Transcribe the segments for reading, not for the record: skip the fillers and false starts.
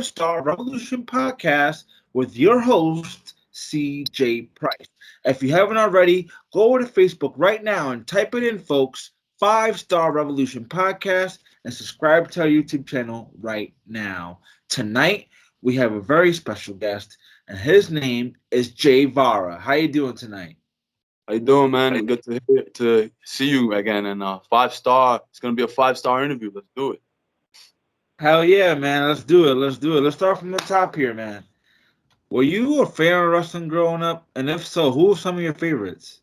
Five Star Revolution podcast with your host, CJ Price. If you haven't already, go over to Facebook right now and type it in, folks. Five Star Revolution podcast and subscribe to our YouTube channel right now. Tonight, we have a very special guest, and his name is Jay Vara. How you doing tonight? How you doing, man? Good to see you again. And 5 star. It's gonna be a 5 star interview. Let's do it. Hell yeah, man. Let's do it. Let's do it. Let's start from the top here, man. Were you a fan of wrestling growing up? And if so, who are some of your favorites?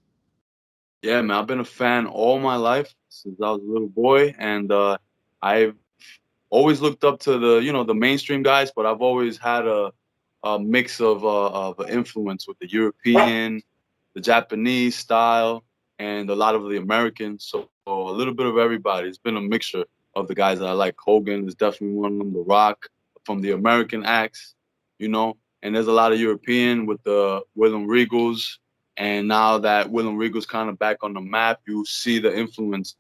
Yeah, man. I've been a fan all my life since I was a little boy, and I've always looked up to the mainstream guys, but I've always had a mix of influence with the European, the Japanese style, and a lot of the Americans. So a little bit of everybody. It's been a mixture of the guys that I like. Hogan is definitely one of them. The Rock from the American acts, and there's a lot of European with the William Regals. And now that William Regal's kind of back on the map, you see the influence,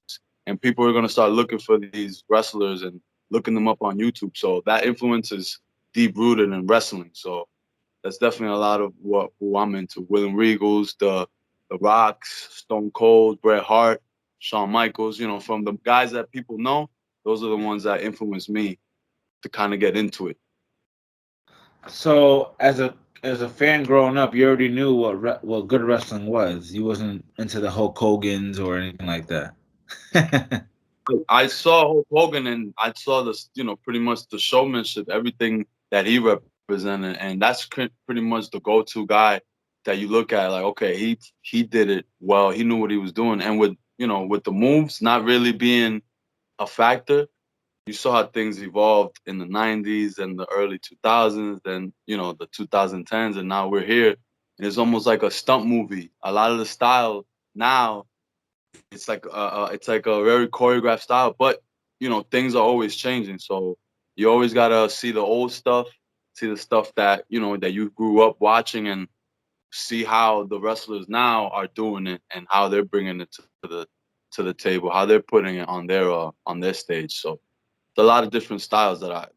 and people are gonna start looking for these wrestlers and looking them up on YouTube. So that influence is deep rooted in wrestling. So that's definitely a lot of who I'm into. William Regals, the Rocks, Stone Cold, Bret Hart, Shawn Michaels. From the guys that people know, those are the ones that influenced me to kind of get into it. So, as a fan growing up, you already knew what good wrestling was. You wasn't into the Hulk Hogan's or anything like that. I saw Hulk Hogan and I saw this, pretty much the showmanship, everything that he represented, and that's pretty much the go-to guy that you look at. Like, okay, he did it well. He knew what he was doing, and with the moves not really being a factor, you saw how things evolved in the '90s and the early 2000s, then the 2010s, and now we're here, and it's almost like a stunt movie. A lot of the style now it's like a very choreographed style, but things are always changing. So you always gotta see the old stuff, see the stuff that that you grew up watching, and see how the wrestlers now are doing it and how they're bringing it to the table, how they're putting it on their stage. So it's a lot of different styles that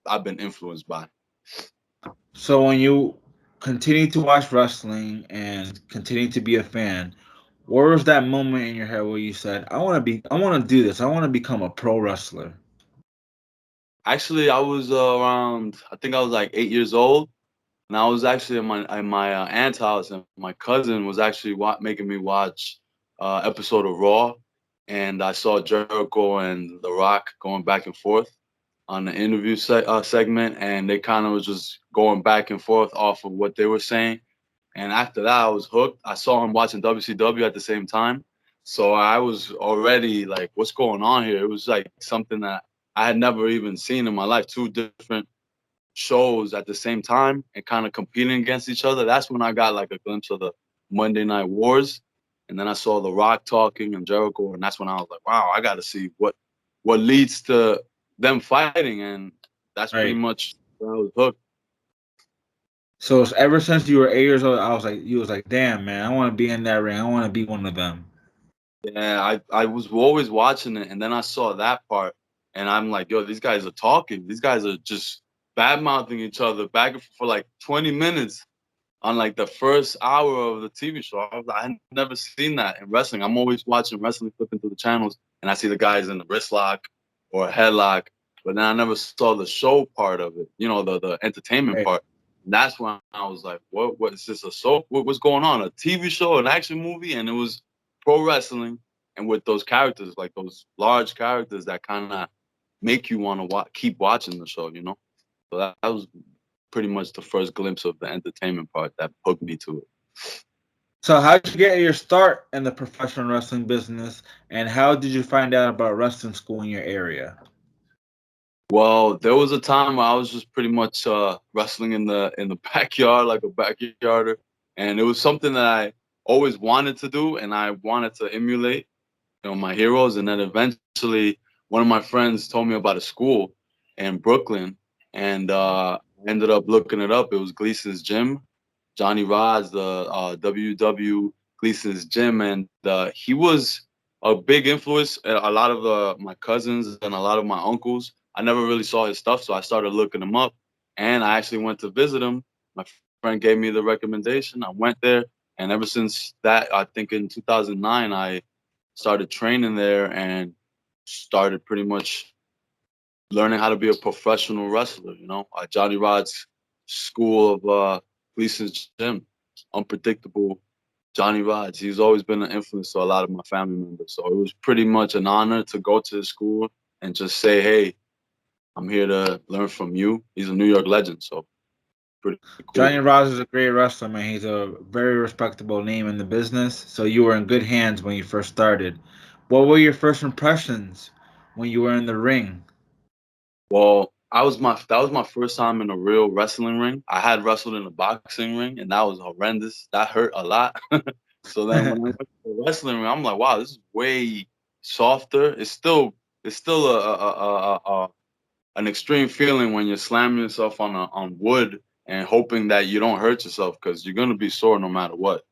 I've been influenced by. So, when you continue to watch wrestling and continue to be a fan, where was that moment in your head where you said, I want to do this. I want to become a pro wrestler." Actually, I was around. I think I was like 8 years old, and I was actually in my aunt's house, and my cousin was actually making me watch episode of Raw, and I saw Jericho and The Rock going back and forth on the interview segment, and they kind of was just going back and forth off of what they were saying. And after that, I was hooked. I saw him watching WCW at the same time, so I was already like, "What's going on here?" It was like something that I had never even seen in my life. Two different shows at the same time and kind of competing against each other. That's when I got like a glimpse of the Monday Night Wars, and then I saw The Rock talking and Jericho, and that's when I was like, "Wow, I got to see what leads to them fighting," and that's pretty Right. much when I was hooked. So, ever since you were 8 years old, you was like, damn, man, I want to be in that ring. I want to be one of them. Yeah, I was always watching it, and then I saw that part, and I'm like, "Yo, these guys are talking. These guys are just bad mouthing each other back and forth for like 20 minutes." On like the first hour of the TV show. I had never seen that in wrestling. I'm always watching wrestling, flipping through the channels, and I see the guys in the wrist lock or a headlock, but then I never saw the show part of it. The entertainment Right. part. And that's when I was like, what is this, a soap? What's going on? A TV show, an action movie? And it was pro wrestling, and with those characters, like those large characters that kind of make you want to keep watching the show. So that was pretty much the first glimpse of the entertainment part that hooked me to it. So, how did you get your start in the professional wrestling business, and how did you find out about wrestling school in your area? Well, there was a time where I was just pretty much wrestling in the backyard like a backyarder, and it was something that I always wanted to do, and I wanted to emulate, my heroes. And then eventually, one of my friends told me about a school in Brooklyn, and I ended up looking it up. It was Gleason's Gym. Johnny Rodz, the WW Gleason's Gym, and he was a big influence. A lot of my cousins and a lot of my uncles. I never really saw his stuff, so I started looking him up, and I actually went to visit him. My friend gave me the recommendation. I went there, and ever since that, I think in 2009, I started training there and started pretty much learning how to be a professional wrestler. Johnny Rod's school of Gleason's gym, unpredictable. Johnny Rods. He's always been an influence to a lot of my family members. So it was pretty much an honor to go to his school and just say, "Hey, I'm here to learn from you." He's a New York legend, so pretty cool. Johnny Ross is a great wrestler, man. He's a very respectable name in the business. So you were in good hands when you first started. What were your first impressions when you were in the ring? Well, that was my first time in a real wrestling ring. I had wrestled in a boxing ring, and that was horrendous. That hurt a lot. So then when I went to the wrestling ring, I'm like, wow, this is way softer. It's still an extreme feeling when you're slamming yourself on wood and hoping that you don't hurt yourself because you're gonna be sore no matter what.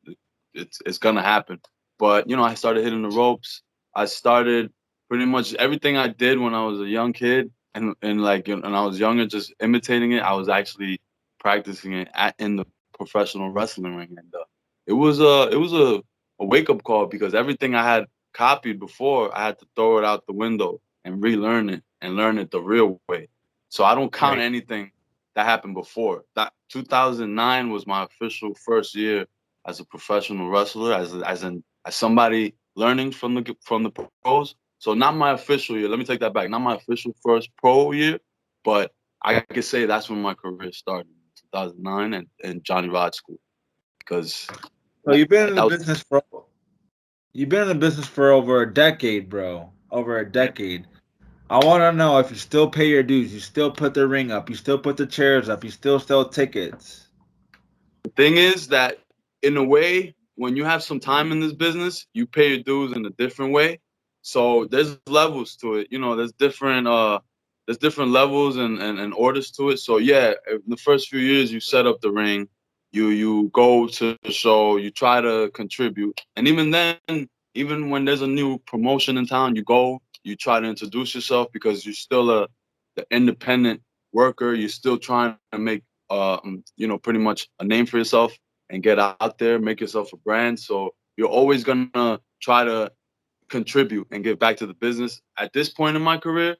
It's gonna happen. But I started hitting the ropes. I started pretty much everything I did when I was a young kid and like when I was younger, just imitating it. I was actually practicing it in the professional wrestling ring, and it was a wake up call because everything I had copied before, I had to throw it out the window and relearn it and learn it the real way. So I don't count Right. anything that happened before. That 2009 was my official first year as a professional wrestler, as somebody learning from the pros. So not my official year. Let me take that back. Not my official first pro year, but I could say that's when my career started, 2009 and Johnny Rod School, because So you've been in that the was business for you've been in the business for over a decade, bro. Over a decade. I want to know if you still pay your dues. You still put the ring up. You still put the chairs up. You still sell tickets. the thing is that in a way, when you have some time in this business, you pay your dues in a different way. So there's levels to it. There's different levels and orders to it. So yeah, the first few years you set up the ring, you go to the show, you try to contribute. And even then, even when there's a new promotion in town, you go, you try to introduce yourself because you're still the independent worker. You're still trying to make pretty much a name for yourself and get out there, make yourself a brand. So you're always gonna try to contribute and give back to the business. At this point in my career,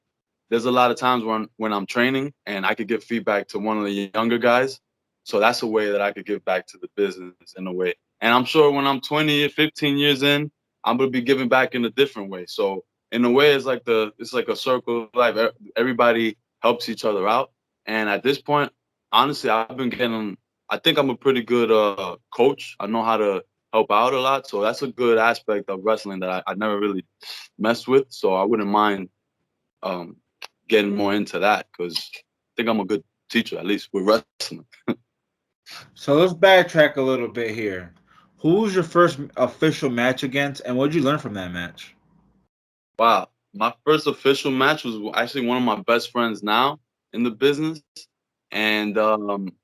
there's a lot of times when I'm training and I could give feedback to one of the younger guys. So that's a way that I could give back to the business in a way. And I'm sure when I'm 20 or 15 years in, I'm gonna be giving back in a different way. So in a way, it's like a circle of life. Everybody helps each other out. And at this point, honestly, I think I'm a pretty good coach. I know how to help out a lot. So that's a good aspect of wrestling that I never really messed with. So I wouldn't mind um, getting more into that because I think I'm a good teacher, at least with wrestling. So let's backtrack a little bit here. Who was your first official match against, and what did you learn from that match? Wow. My first official match was actually one of my best friends now in the business. And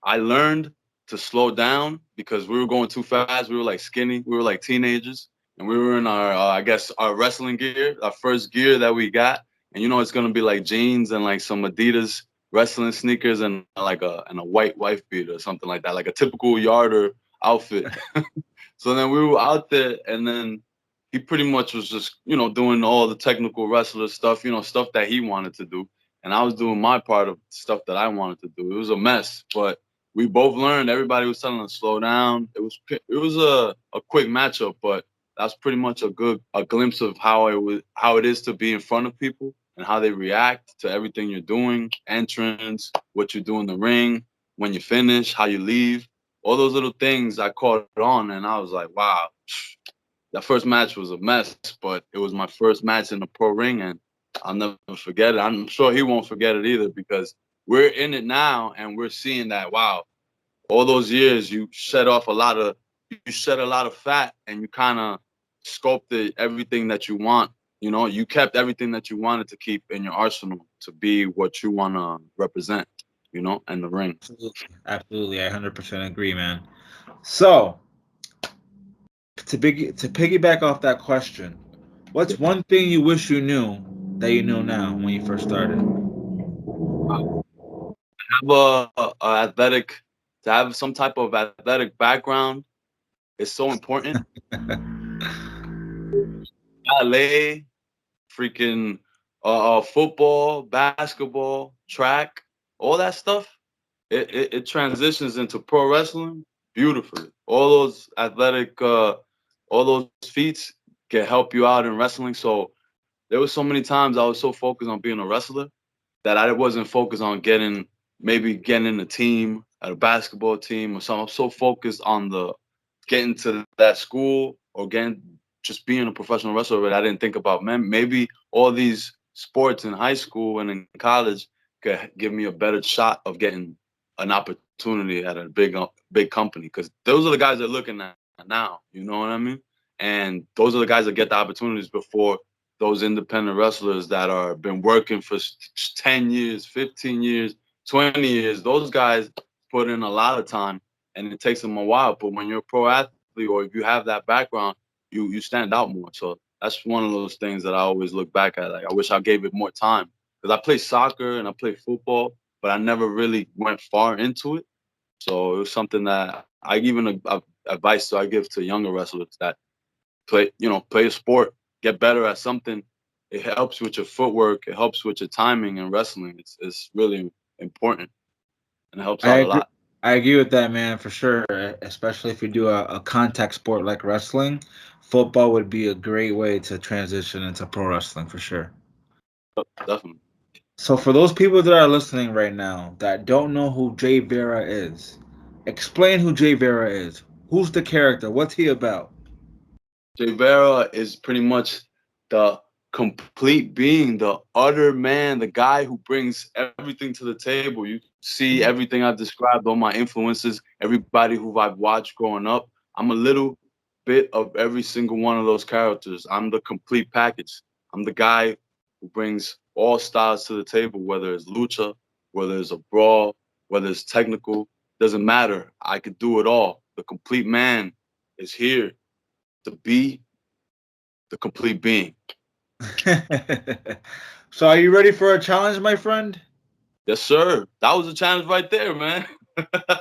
I learned to slow down because we were going too fast. We were like skinny. We were like teenagers. And we were in I guess, our wrestling gear, our first gear that we got. And it's going to be like jeans and like some Adidas wrestling sneakers and and a white wife beater or something like that, like a typical yarder outfit. So then we were out there, and then he pretty much was just, doing all the technical wrestler stuff, stuff that he wanted to do. And I was doing my part of stuff that I wanted to do. It was a mess, but we both learned. Everybody was telling us to slow down. It was a quick matchup, but that's pretty much a glimpse of how it is to be in front of people and how they react to everything you're doing, entrance, what you do in the ring, when you finish, how you leave, all those little things I caught on, and I was like, wow, that first match was a mess, but it was my first match in the pro ring, and I'll never forget it. I'm sure he won't forget it either because we're in it now, and we're seeing that, wow, all those years you shed a lot of fat, and you kind of sculpted everything that you want. You kept everything that you wanted to keep in your arsenal to be what you want to represent. In the ring. Absolutely, absolutely, I 100% agree, man. So to piggyback off that question, what's one thing you wish you knew that you know now when you first started? have a athletic to have some type of athletic background is so important. Ballet, freaking football, basketball, track, all that stuff. It transitions into pro wrestling beautifully. All those feats can help you out in wrestling. So there was so many times I was so focused on being a wrestler that I wasn't focused on getting in a team, at a basketball team or something. I'm so focused on the getting to that school or getting just being a professional wrestler that I didn't think about, man, maybe all these sports in high school and in college could give me a better shot of getting an opportunity at a big company, because those are the guys that are looking at now. You know what I mean? And those are the guys that get the opportunities before those independent wrestlers that are been working for 10 years, 15 years, 20 years. Those guys put in a lot of time and it takes them a while. But when you're a pro athlete or if you have that background, you stand out more. So that's one of those things that I always look back at. Like, I wish I gave it more time, because I play soccer and I play football, but I never really went far into it. So it was something that I even advice I give to younger wrestlers that play a sport, get better at something. It helps with your footwork. It helps with your timing in wrestling. It's really important and it helps I out a agree. lot. I agree with that, man, for sure. Especially if you do a contact sport like wrestling, football would be a great way to transition into pro wrestling for sure. Definitely. So, for those people that are listening right now that don't know who Jay Vera is, explain who Jay Vera is. Who's the character? What's he about? Jay Vara is pretty much the complete being, the utter man, the guy who brings everything to the table. You see everything I've described, all my influences, everybody who I've watched growing up. I'm a little bit of every single one of those characters. I'm the complete package. I'm the guy who brings all styles to the table, whether it's lucha, whether it's a brawl, whether it's technical, doesn't matter. I could do it all. The complete man is here to be the complete being. So, are you ready for a challenge, my friend? Yes, sir. That was a challenge right there, man.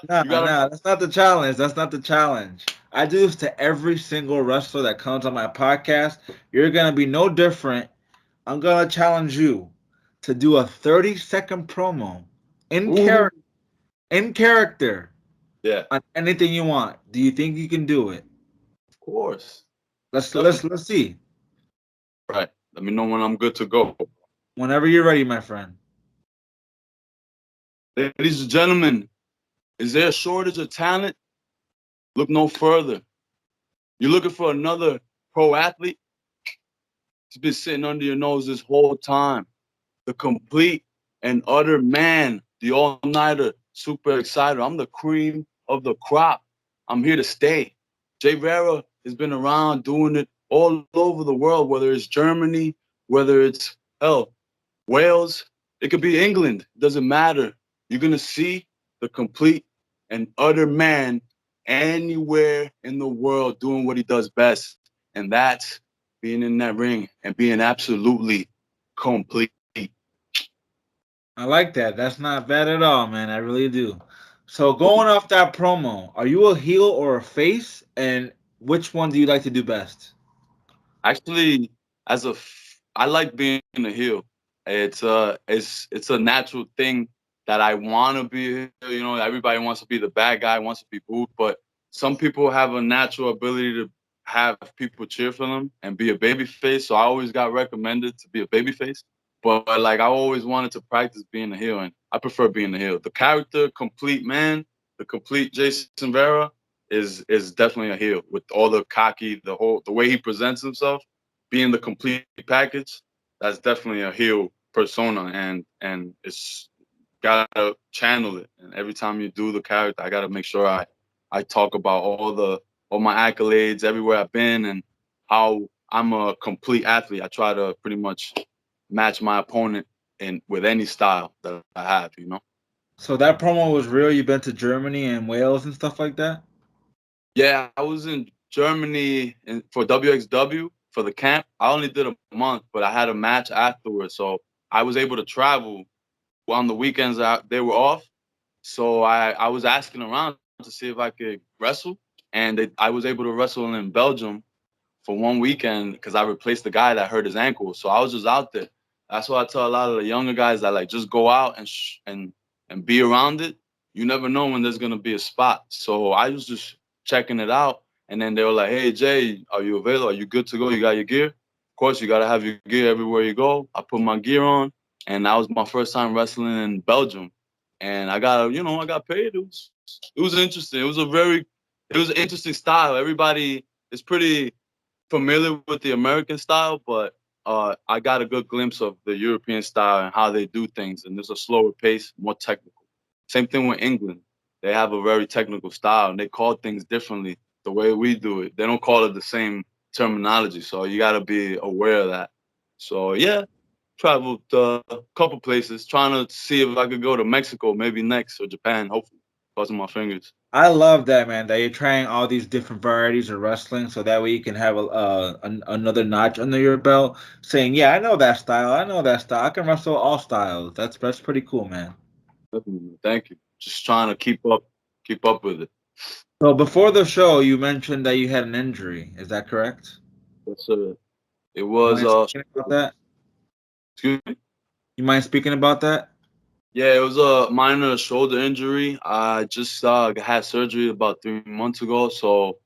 Nah, You gotta. nah, that's not the challenge. That's not the challenge. I do this to every single wrestler that comes on my podcast. You're gonna be no different. I'm gonna challenge you to do a 30-second promo in Ooh, character, in character, yeah, on anything you want. Do you think you can do it? of course. Let's let's Definitely. let's see. Right. Let me know when I'm good to go. Whenever you're ready, my friend. Ladies and gentlemen, is there a shortage of talent? Look no further. You're looking for another pro athlete? He's been sitting under your nose this whole time. The complete and utter man, the all nighter, super excited. I'm the cream of the crop. I'm here to stay. Jay Vera has been around doing it all over the world, whether it's Germany, whether it's hell, Wales, it could be England, doesn't matter. You're gonna see the complete and utter man anywhere in the world doing what he does best. And that's being in that ring and being absolutely complete. I like that. That's not bad at all, man. I really do. So going off that promo, are you a heel or a face? And which one do you like to do best? Actually, I like being a heel. It's a natural thing that I want to be a heel. You know, everybody wants to be the bad guy, wants to be booed, but some people have a natural ability to have people cheer for them and be a baby face. So I always got recommended to be a baby face. But like I always wanted to practice being a heel, and I prefer being a heel. The character, complete man, the complete Jason Vera is definitely a heel with all the cocky, the way he presents himself, being the complete package. That's definitely a heel persona, and it's gotta channel it. And every time you do the character, I gotta make sure I talk about all my accolades, everywhere I've been, and how I'm a complete athlete. I try to pretty much match my opponent in with any style that I have. You know. So that promo was real. You've been to Germany and Wales and stuff like that? Yeah, I was in Germany for WXW for the camp. I only did a month, but I had a match afterwards, so I was able to travel on the weekends. They were off, So I was asking around to see if I could wrestle, and I was able to wrestle in Belgium for one weekend because I replaced the guy that hurt his ankle. So I was just out there. That's why I tell a lot of the younger guys that like just go out and be around it. You never know when there's gonna be a spot. So I was just checking it out, and then they were like, "Hey Jay, are you available? Are you good to go? You got your gear? Of course, you gotta have your gear everywhere you go." I put my gear on, and that was my first time wrestling in Belgium, and I got paid. It was interesting. It was an interesting style. Everybody is pretty familiar with the American style, but I got a good glimpse of the European style and how they do things. And there's a slower pace, more technical. Same thing with England. They have a very technical style and they call things differently the way we do it. They don't call it the same terminology. So you got to be aware of that. So, yeah, traveled a couple places trying to see if I could go to Mexico maybe next or Japan, hopefully. Crossing my fingers. I love that, man. That you're trying all these different varieties of wrestling, so that way you can have another notch under your belt. Saying, "Yeah, I know that style. I know that style. I can wrestle all styles." That's pretty cool, man. Definitely. Thank you. Just trying to keep up with it. So before the show, you mentioned that you had an injury. Is that correct? That's it You was mind speaking about that? excuse me. You mind speaking about that? Yeah, it was a minor shoulder injury. I just had surgery about 3 months ago, so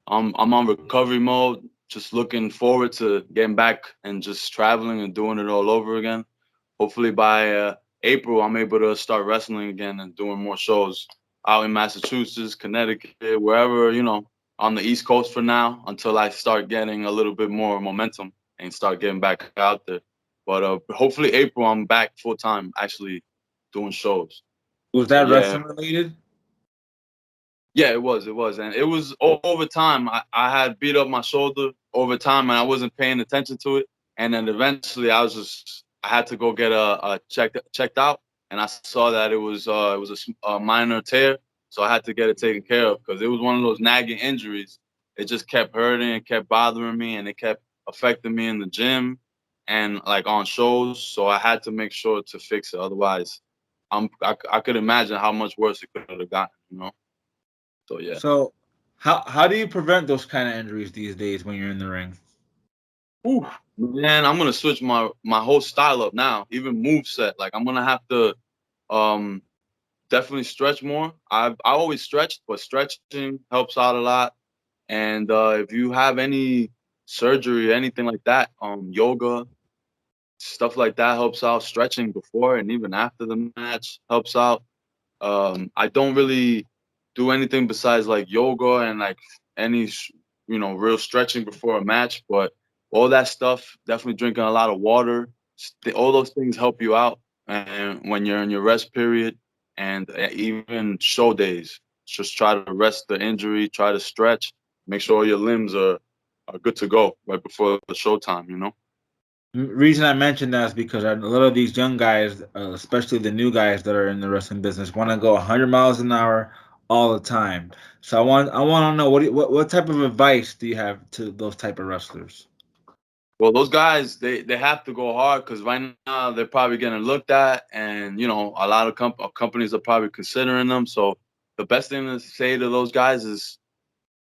I'm on recovery mode. Just looking forward to getting back and just traveling and doing it all over again. Hopefully by April, I'm able to start wrestling again and doing more shows out in Massachusetts, Connecticut, wherever, on the East Coast for now until I start getting a little bit more momentum and start getting back out there. But hopefully April, I'm back full time actually doing shows. Was So that yeah, wrestling related? yeah, it was, and it was over time. I had beat up my shoulder over time, and I wasn't paying attention to it. And then eventually, I had to go get a checked out, and I saw that it was a minor tear, so I had to get it taken care of because it was one of those nagging injuries. It just kept hurting, it kept bothering me, and it kept affecting me in the gym and like on shows. So I had to make sure to fix it. Otherwise, I could imagine how much worse it could have gotten. So yeah. So, how do you prevent those kind of injuries these days when you're in the ring? Ooh, man, I'm gonna switch my whole style up now. Even move set. Like I'm gonna have to um definitely stretch more. I always stretched, but stretching helps out a lot. And if you have any surgery, anything like that, yoga, stuff like that helps out. Stretching before and even after the match helps out. I don't really do anything besides like yoga and like any real stretching before a match, but all that stuff, definitely drinking a lot of water, all those things help you out and when you're in your rest period and even show days. Just try to rest the injury, try to stretch, make sure your limbs are good to go right before the showtime. Reason I mentioned that is because a lot of these young guys, especially the new guys that are in the wrestling business, want to go 100 miles an hour all the time. So I want to know what type of advice do you have to those type of wrestlers? Well, those guys, they have to go hard because right now they're probably getting looked at, and a lot of companies are probably considering them. So the best thing to say to those guys is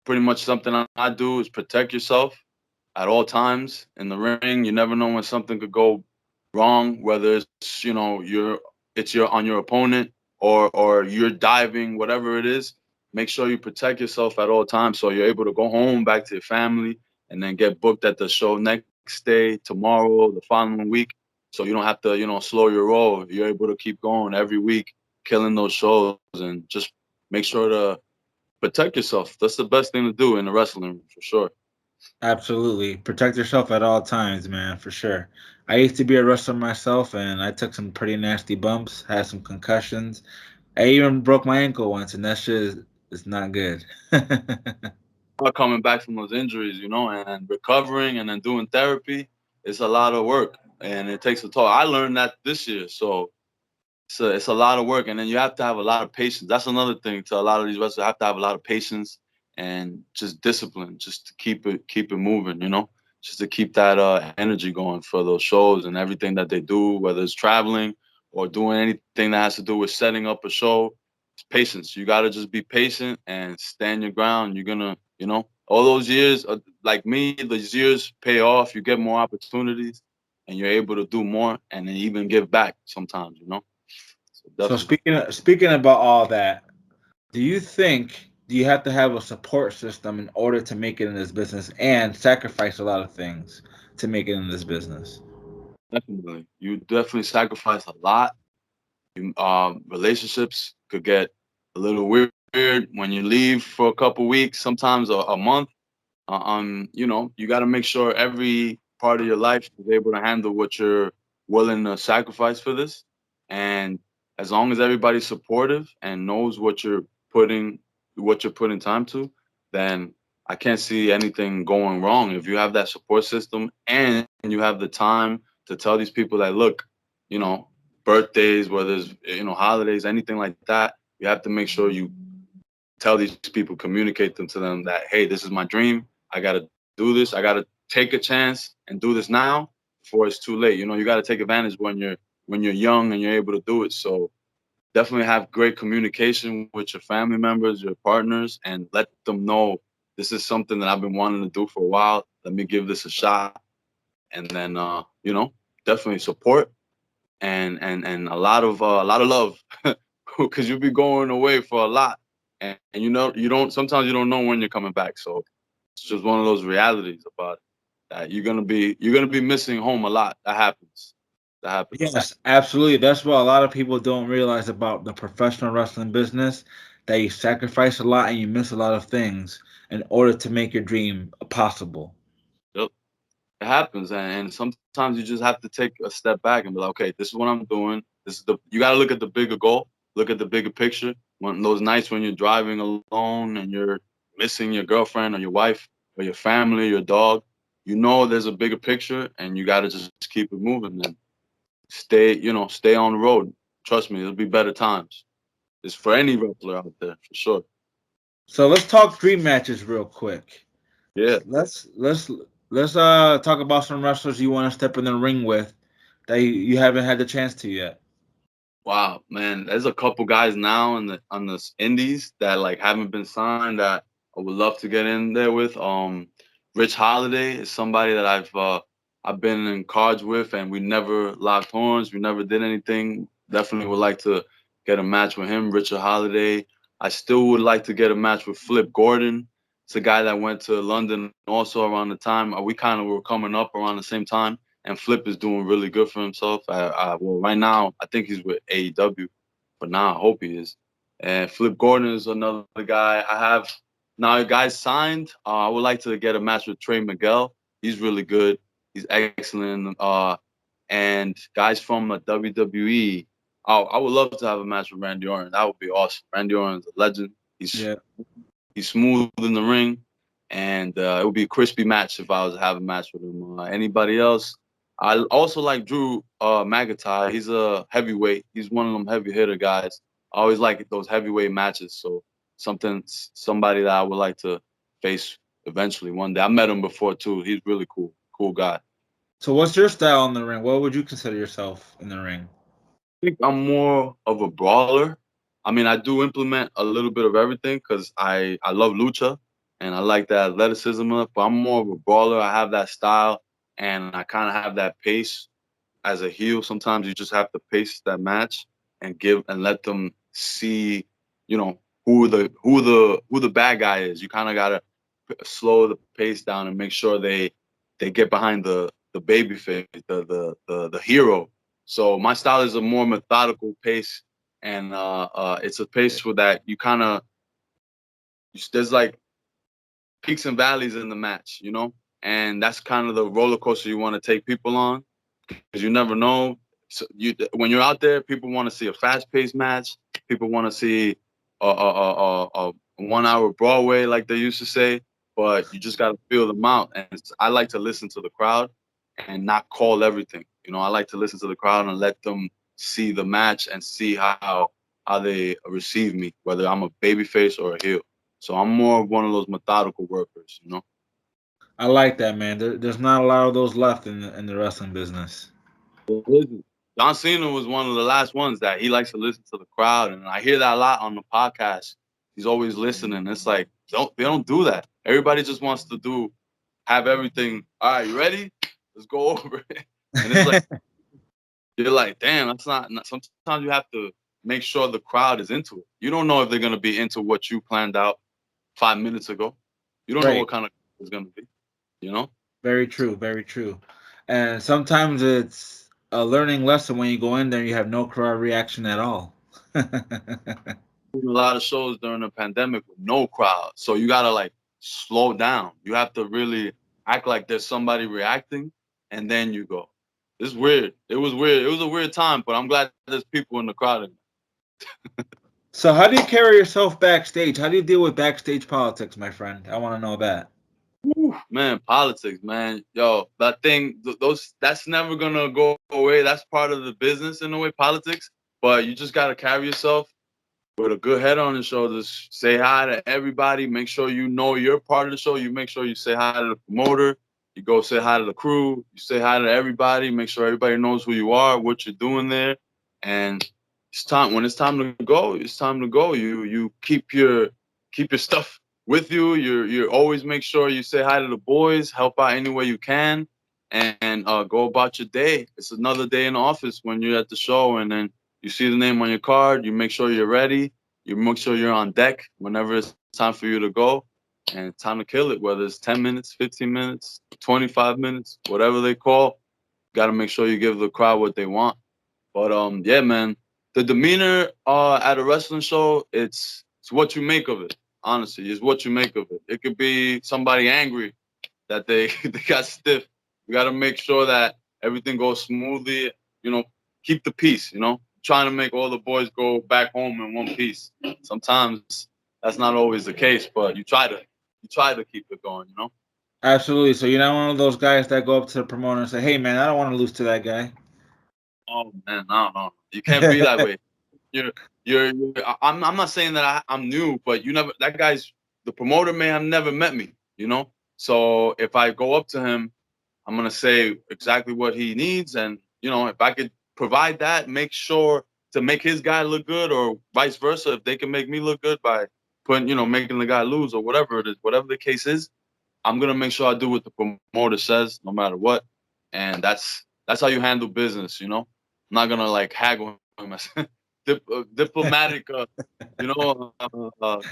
pretty much something I do is protect yourself at all times in the ring. You never know when something could go wrong, whether it's you're on your opponent or you're diving, whatever it is. Make sure you protect yourself at all times so you're able to go home back to your family and then get booked at the show next day, tomorrow, the following week. So you don't have to, slow your roll. You're able to keep going every week, killing those shows and just make sure to protect yourself. That's the best thing to do in the wrestling room for sure. Absolutely, protect yourself at all times, man, for sure. I used to be a wrestler myself, and I took some pretty nasty bumps, had some concussions. I even broke my ankle once, and that shit is not good. Coming back from those injuries, and recovering and then doing therapy, it's a lot of work and it takes a toll. I learned that this year, so it's a lot of work, and then you have to have a lot of patience. That's another thing to a lot of these wrestlers. Have to have a lot of patience and just discipline, just to keep it moving. Just to keep that energy going for those shows and everything that they do, whether it's traveling or doing anything that has to do with setting up a show. patience. You gotta just be patient and stand your ground. You're gonna, all those years, like me, those years pay off. You get more opportunities, and you're able to do more, and then even give back sometimes. So So definitely. speaking about all that, do you have to have a support system in order to make it in this business and sacrifice a lot of things to make it in this business? Definitely. You definitely sacrifice a lot. Relationships could get a little weird when you leave for a couple weeks, sometimes a month. You got to make sure every part of your life is able to handle what you're willing to sacrifice for this. And as long as everybody's supportive and knows putting what you're putting time to, then I can't see anything going wrong. If you have that support system and you have the time to tell these people that, look, you know, birthdays, whether it's holidays, anything like that, you have to make sure you tell these people, communicate them to them that, hey, this is my dream. I got to do this. I got to take a chance and do this now before it's too late. You got to take advantage when you're young and you're able to do it. So definitely have great communication with your family members, your partners, and let them know this is something that I've been wanting to do for a while. Let me give this a shot, and then definitely support and a lot of love because you'll be going away for a lot, and you don't sometimes you don't know when you're coming back. So it's just one of those realities about it, that you're gonna be missing home a lot. That happens. That happens. Yes, absolutely. That's what a lot of people don't realize about the professional wrestling business, that you sacrifice a lot and you miss a lot of things in order to make your dream possible. Yep. It happens, and sometimes you just have to take a step back and be like, okay, this is what I'm doing. This is the you got to look at the bigger goal, look at the bigger picture. When those nights when you're driving alone and you're missing your girlfriend or your wife or your family, your dog, there's a bigger picture, and you got to just keep it moving and stay on the road. Trust me, there'll be better times. It's for any wrestler out there for sure. So let's talk dream matches real quick. Yeah. Let's talk about some wrestlers you want to step in the ring with that you haven't had the chance to yet. Wow, man, there's a couple guys now on the indies that like haven't been signed that I would love to get in there with. Rich Holiday is somebody that I've been in cards with, and we never locked horns. We never did anything. Definitely would like to get a match with him, Richard Holiday. I still would like to get a match with Flip Gordon. It's a guy that went to London also around the time. We kind of were coming up around the same time, and Flip is doing really good for himself. Well, right now I think he's with AEW, but now I hope he is. And Flip Gordon is another guy. I have now guys signed. I would like to get a match with Trey Miguel. He's really good. He's excellent. And guys from the WWE. I would love to have a match with Randy Orton. That would be awesome. Randy Orton's a legend. He's Yeah. he's smooth in the ring, and it would be a crispy match if I was to have a match with him. Anybody else? I also like Drew McIntyre. He's a heavyweight. He's one of them heavy hitter guys. I always like those heavyweight matches. So somebody that I would like to face eventually one day. I met him before too. He's really cool guy. So what's your style in the ring? What would you consider yourself in the ring? Think I'm more of a brawler. I mean, I do implement a little bit of everything because I love lucha and I like that athleticism of it, but I'm more of a brawler. I have that style and I kind of have that pace as a heel. Sometimes you just have to pace that match and give and let them see, who the bad guy is. You kind of gotta slow the pace down and make sure they get behind the baby face, the hero. So my style is a more methodical pace, and it's a pace for that you kind of there's like peaks and valleys in the match, and that's kind of the roller coaster you want to take people on because you never know. So when you're out there, people want to see a fast-paced match. People want to see a 1 hour Broadway, like they used to say. But you just got to feel them out. And I like to listen to the crowd and not call everything. I like to listen to the crowd and let them see the match and see how they receive me, whether I'm a babyface or a heel. So I'm more of one of those methodical workers. I like that, man. There's not a lot of those left in the wrestling business. There isn't. John Cena was one of the last ones that he likes to listen to the crowd, and I hear that a lot on the podcast. He's always listening. It's like they don't do that. Everybody just wants to have everything. All right, you ready? Let's go over it. And it's like you're like, damn, that's not. Sometimes you have to make sure the crowd is into it. You don't know if they're gonna be into what you planned out 5 minutes ago. You don't know Right. what kind of it's gonna be. You know. Very true. Very true. And sometimes it's a learning lesson when you go in there and you have no crowd reaction at all. A lot of shows during the pandemic with no crowd. So you gotta like slow down. You have to really act like there's somebody reacting, and then you go. It's weird. It was weird. It was a weird time, but I'm glad there's people in the crowd. So, how do you carry yourself backstage? How do you deal with backstage politics, my friend? I want to know that. Whew, man, politics, man. Yo, that thing, that's never gonna go away. That's part of the business in a way, politics. But you just gotta carry yourself with a good head on your shoulders. Say hi to everybody. Make sure you know you're part of the show. You make sure you say hi to the promoter. You go say hi to the crew. You say hi to everybody. Make sure everybody knows who you are, what you're doing there, and it's time. When it's time to go, it's time to go. You keep your stuff with you. You always make sure you say hi to the boys. Help out any way you can, and go about your day. It's another day in the office when you're at the show, and then you see the name on your card. You make sure you're ready. You make sure you're on deck whenever it's time for you to go, and time to kill it. Whether it's 10 minutes, 15 minutes, 25 minutes, whatever they call, got to make sure you give the crowd what they want. But yeah, man, the demeanor at a wrestling show, it's what you make of it. Honestly, it's what you make of it. It could be somebody angry that they they got stiff. You got to make sure that everything goes smoothly. You know, keep the peace. You know, trying to make all the boys go back home in one piece. Sometimes that's not always the case, but you try to keep it going. You know. Absolutely. So, you're not one of those guys that go up to the promoter and say, "Hey, man, I don't want to lose to that guy." Oh man, no. You can't be that way. You're I'm not saying that I'm new, but you never that guy's the promoter may have never met me, you know? So if I go up to him, I'm gonna say exactly what he needs, and if I could provide that, make sure to make his guy look good, or vice versa, if they can make me look good by making the guy lose or whatever it is, whatever the case is, I'm gonna make sure I do what the promoter says, no matter what, and that's how you handle business, I'm not gonna like haggle him. Diplomatic,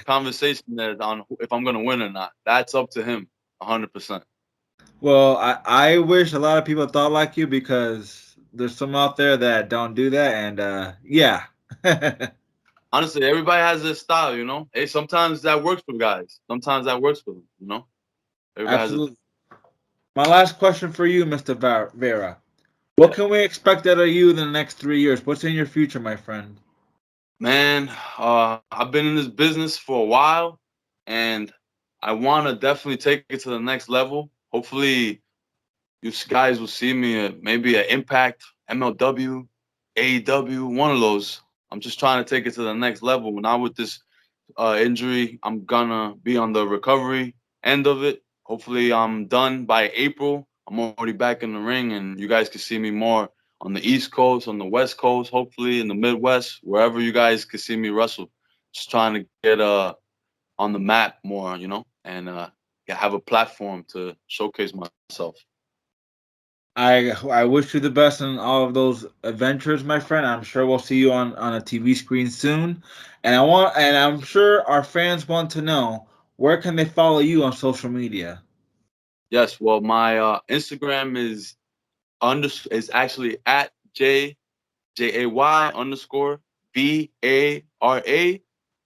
conversation there on if I'm gonna win or not. That's up to him, 100%. Well, I wish a lot of people thought like you because there's some out there that don't do that, and yeah. Honestly, everybody has their style. Hey, sometimes that works for guys. Sometimes that works for them. Everybody has Absolutely. My last question for you, Mr. Vera. What yeah. can we expect out of you in the next 3 years? What's in your future, my friend? Man, I've been in this business for a while, and I want to definitely take it to the next level. Hopefully, you guys will see me at maybe at Impact, MLW, AEW, one of those. I'm just trying to take it to the next level. Now with this injury, I'm gonna be on the recovery end of it. Hopefully, I'm done by April. I'm already back in the ring, and you guys can see me more on the East Coast, on the West Coast, hopefully in the Midwest, wherever you guys can see me wrestle. Just trying to get on the map more, and have a platform to showcase myself. I wish you the best in all of those adventures, my friend. I'm sure we'll see you on a TV screen soon. And I'm sure our fans want to know where can they follow you on social media. Yes, well, my Instagram is actually at JAY_VARA,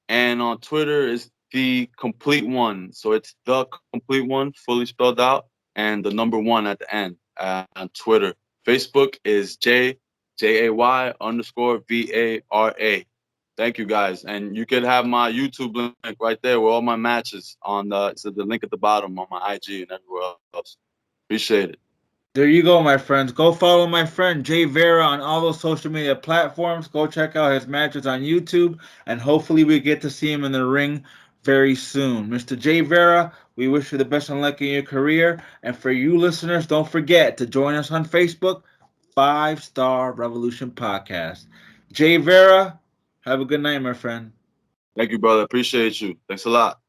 and on Twitter is the complete one. So it's the complete one, fully spelled out, and the number one at the end on Twitter. Facebook is JAY_VARA. Thank you guys, and you can have my YouTube link right there with all my matches on the link at the bottom on my IG and everywhere else. Appreciate it. There you go, my friends. Go follow my friend Jay Vara on all those social media platforms. Go check out his matches on YouTube, and hopefully we get to see him in the ring very soon. Mr. Jay Vara, we wish you the best of luck in your career. And for you listeners, don't forget to join us on Facebook, Five Star Revolution podcast. Jay Vara, have a good night, my friend. Thank you, brother. Appreciate you. Thanks a lot.